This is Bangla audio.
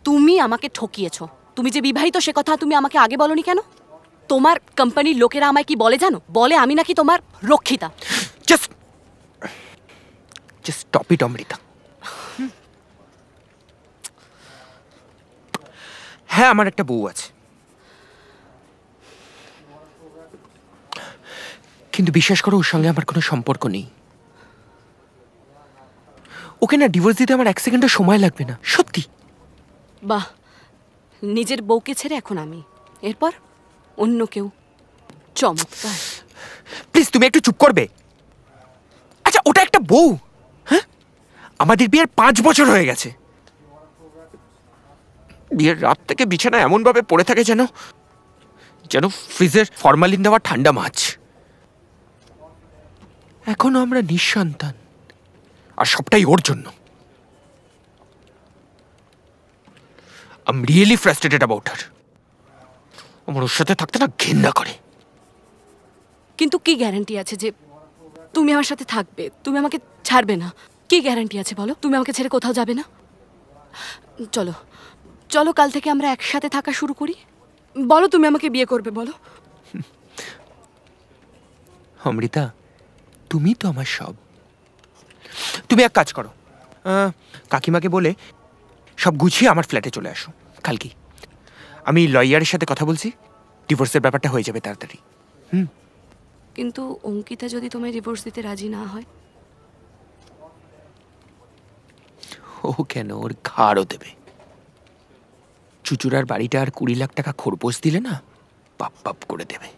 তুমি আমাকে ঠকিয়েছো। তুমি যে বিবাহিত সে কথা তুমি আমাকে আগে বলনি কেন? তোমার কোম্পানির লোকেরা আমায় কি বলে জানো? বলে আমি নাকি তোমার রক্ষিতা। Just stop it Amrita. হ্যাঁ, আমার একটা বউ আছে, কিন্তু বিশ্বাস করো ওর সঙ্গে আমার কোনো সম্পর্ক নেই। ওকে না ডিভোর্স দিতে আমার 1 সেকেন্ডও সময় লাগবে না, সত্যি। বাহ, নিজের বউকে ছেড়ে এখন আমি, এরপর অন্য কেউ। চমৎকার। প্লিজ তুমি একটু চুপ করবে? আচ্ছা, ওটা একটা বউ। হ্যাঁ, আমাদের বিয়ের 5 বছর হয়ে গেছে। বিয়ের রাত থেকে বিছানায় এমন ভাবে পড়ে থাকে যেন ফ্রিজের ফরমালিন দেওয়া ঠান্ডা মাছ। এখনো আমরা নিঃসন্তান, আর সবটাই ওর জন্য। I'm really frustrated about her. আমার ওর সাথে থাকতে না ঘৃণা করে। কিন্তু কি গ্যারান্টি আছে যে তুমি আমার সাথে থাকবে, তুমি আমাকে ছাড়বে না? কি গ্যারান্টি আছে বলো? তুমি আমাকে ছেড়ে কোথাও যাবে না? চলো চলো, কাল থেকে আমরা একসাথে থাকা শুরু করি। বলো তুমি আমাকে বিয়ে করবে, বলো। অমৃতা, তুমি তো আমার সব। তুমি এক কাজ করো, কাকিমাকে বলে সব গুছিয়ে আমার ফ্ল্যাটে চলে আসো কালকে। আমি লয়ারের সাথে কথা বলছি, ডিভোর্সের ব্যাপারটা হয়ে যাবে তাড়াতাড়ি। কিন্তু অঙ্কিতা যদি তোমায় ডিভোর্স দিতে রাজি না হয়? ও কেন, ওর ঘাড়ও দেবে। চুচুড়ার বাড়িটা আর 20 লাখ টাকা খরপোশ দিলে না পাপ পাপ করে দেবে।